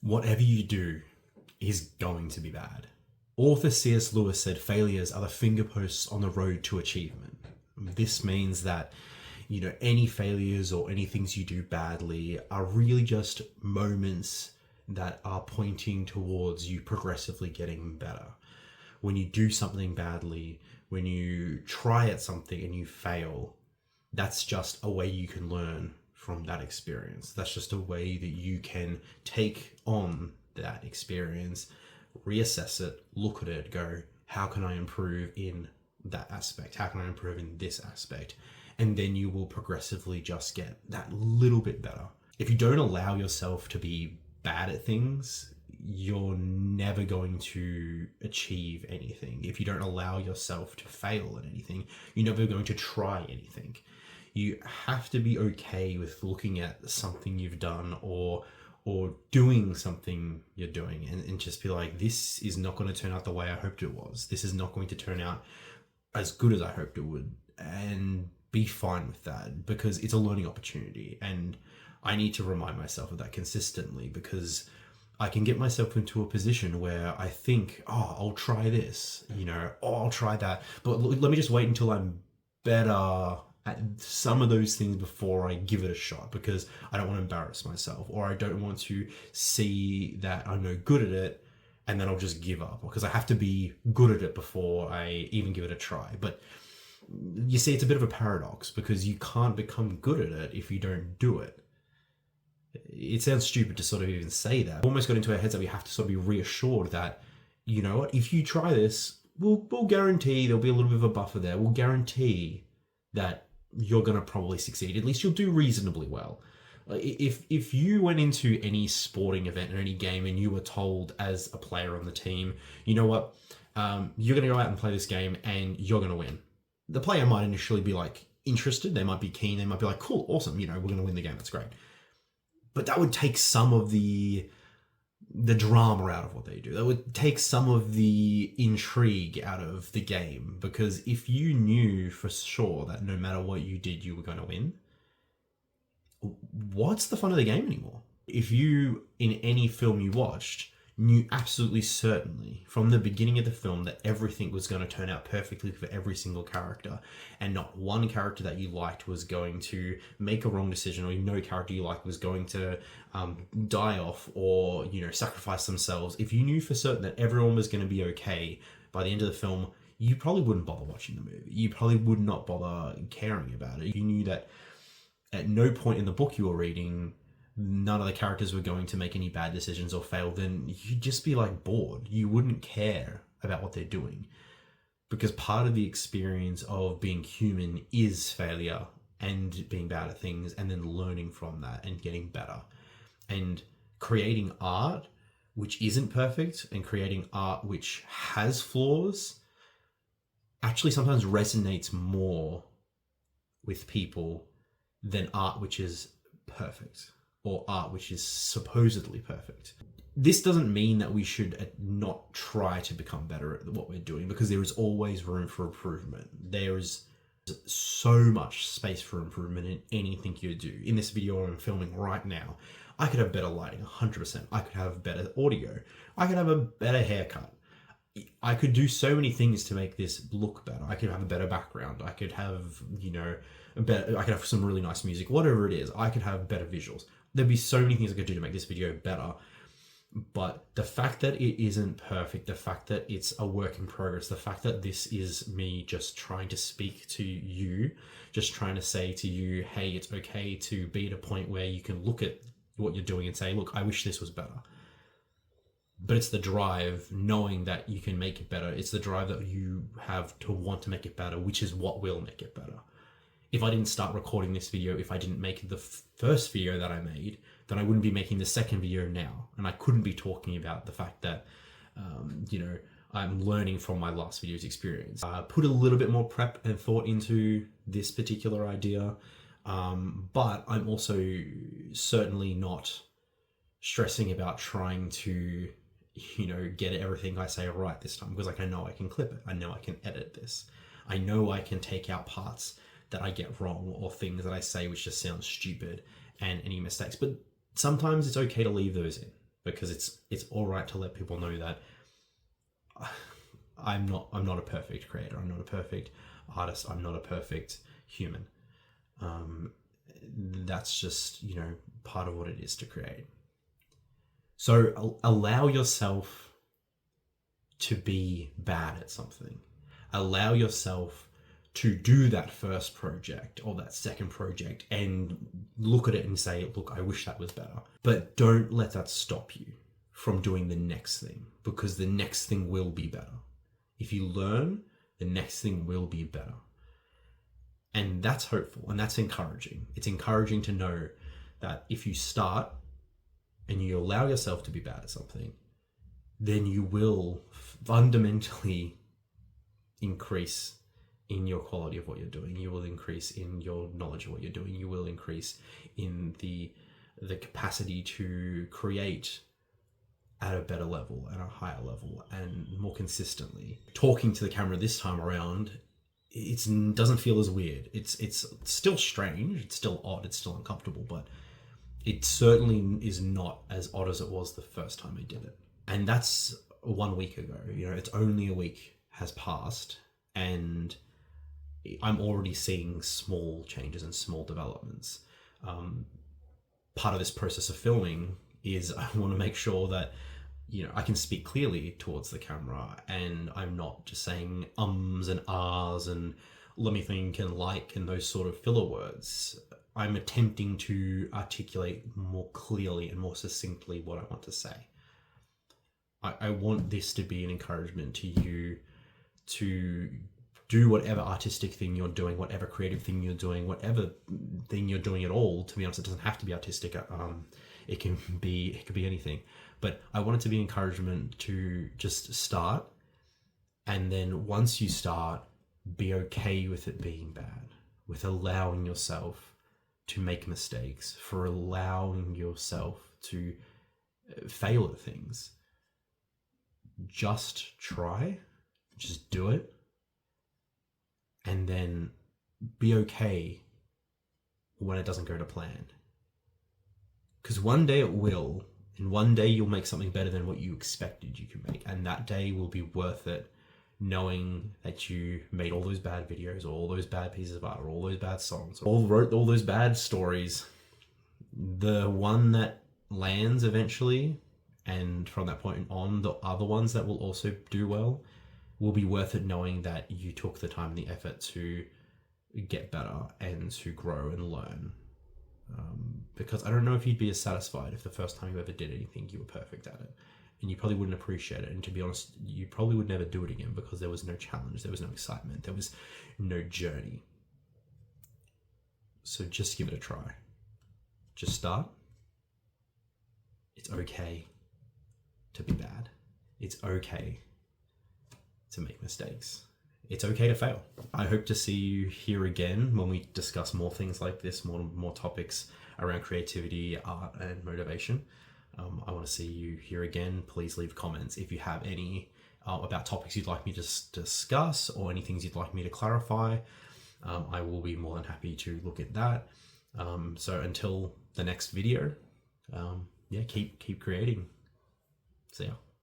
Whatever you do is going to be bad. Author C.S. Lewis said failures are the fingerposts on the road to achievement. This means that, any failures or any things you do badly are really just moments that are pointing towards you progressively getting better. When you do something badly, when you try at something and you fail, that's just a way you can learn from that experience. That's just a way that you can take on that experience, reassess it, look at it, go, how can I improve in that aspect? How can I improve in this aspect? And then you will progressively just get that little bit better. If you don't allow yourself to be bad at things, you're never going to achieve anything. If you don't allow yourself to fail at anything, you're never going to try anything. You have to be okay with looking at something you've done or doing something you're doing and just be like, this is not going to turn out the way I hoped it was. This is not going to turn out as good as I hoped it would. And be fine with that, because it's a learning opportunity. And I need to remind myself of that consistently, because I can get myself into a position where I think, I'll try this, I'll try that. But let me just wait until I'm better at some of those things before I give it a shot, because I don't want to embarrass myself, or I don't want to see that I'm no good at it and then I'll just give up, because I have to be good at it before I even give it a try. But you see, it's a bit of a paradox, because you can't become good at it if you don't do it. It sounds stupid to sort of even say that. We almost got into our heads that we have to sort of be reassured that, you know what, if you try this, we'll guarantee there'll be a little bit of a buffer there. We'll guarantee that you're going to probably succeed. At least you'll do reasonably well. If you went into any sporting event or any game and you were told as a player on the team, you know what, you're going to go out and play this game and you're going to win. The player might initially be like interested. They might be keen. They might be like, cool, awesome. We're going to win the game. That's great. But that would take some of the drama out of what they do. That would take some of the intrigue out of the game, because if you knew for sure that no matter what you did, you were going to win, what's the fun of the game anymore? If you, in any film you watched, knew absolutely certainly from the beginning of the film that everything was going to turn out perfectly for every single character, and not one character that you liked was going to make a wrong decision, or no character you liked was going to die off or sacrifice themselves, if you knew for certain that everyone was going to be okay by the end of the film, you probably wouldn't bother watching the movie. You probably would not bother caring about it. You knew that at no point in the book you were reading none of the characters were going to make any bad decisions or fail, then you'd just be like bored. You wouldn't care about what they're doing, because part of the experience of being human is failure and being bad at things, and then learning from that and getting better and creating art which isn't perfect, and creating art which has flaws actually sometimes resonates more with people than art which is perfect, or art which is supposedly perfect. This doesn't mean that we should not try to become better at what we're doing, because there is always room for improvement. There is so much space for improvement in anything you do. In this video I'm filming right now, I could have better lighting, 100%. I could have better audio. I could have a better haircut. I could do so many things to make this look better. I could have a better background. I could have, I could have some really nice music, whatever it is. I could have better visuals. There'd be so many things I could do to make this video better. But the fact that it isn't perfect, the fact that it's a work in progress, the fact that this is me just trying to speak to you, just trying to say to you, hey, it's okay to be at a point where you can look at what you're doing and say, look, I wish this was better. But it's the drive, knowing that you can make it better. It's the drive that you have to want to make it better, which is what will make it better. If I didn't start recording this video, if I didn't make the first video that I made, then I wouldn't be making the second video now. And I couldn't be talking about the fact that, I'm learning from my last video's experience. I put a little bit more prep and thought into this particular idea, but I'm also certainly not stressing about trying to, get everything I say right this time, because I know I can clip it. I know I can edit this. I know I can take out parts that I get wrong, or things that I say which just sound stupid, and any mistakes. But sometimes it's okay to leave those in. because it's all right to let people know that I'm not a perfect creator. I'm not a perfect artist. I'm not a perfect human. That's just, part of what it is to create. So allow yourself to be bad at something. Allow yourself to do that first project or that second project and look at it and say, look, I wish that was better. But don't let that stop you from doing the next thing, because the next thing will be better. If you learn, the next thing will be better. And that's hopeful and that's encouraging. It's encouraging to know that if you start and you allow yourself to be bad at something, then you will fundamentally increase in your quality of what you're doing. You will increase in your knowledge of what you're doing. You will increase in the capacity to create at a better level and a higher level and more consistently. Talking to the camera this time around, it doesn't feel as weird. It's still strange, it's still odd, it's still uncomfortable, but it certainly is not as odd as it was the first time I did it. And that's 1 week ago. It's only a week has passed, and I'm already seeing small changes and small developments. Part of this process of filming is I want to make sure that I can speak clearly towards the camera, and I'm not just saying ums and ahs and let me think and like and those sort of filler words. I'm attempting to articulate more clearly and more succinctly what I want to say. I want this to be an encouragement to you to do whatever artistic thing you're doing, whatever creative thing you're doing, whatever thing you're doing at all. To be honest, it doesn't have to be artistic. It could be anything. But I want it to be encouragement to just start, and then once you start, be okay with it being bad, with allowing yourself to make mistakes, for allowing yourself to fail at things. Just try, just do it, and then be okay when it doesn't go to plan. Because one day it will, and one day you'll make something better than what you expected you could make, and that day will be worth it, knowing that you made all those bad videos, or all those bad pieces of art, or all those bad songs, or wrote all those bad stories. The one that lands eventually, and from that point on, the other ones that will also do well, will be worth it, knowing that you took the time and the effort to get better and to grow and learn. Because I don't know if you'd be as satisfied if the first time you ever did anything, you were perfect at it. And you probably wouldn't appreciate it. And to be honest, you probably would never do it again, because there was no challenge, there was no excitement, there was no journey. So just give it a try. Just start. It's okay to be bad. It's okay to make mistakes. It's okay to fail. I hope to see you here again when we discuss more things like this, more topics around creativity, art, and motivation. I want to see you here again. Please leave comments if you have any about topics you'd like me to discuss, or any things you'd like me to clarify. I will be more than happy to look at that. So until the next video, keep creating. See ya.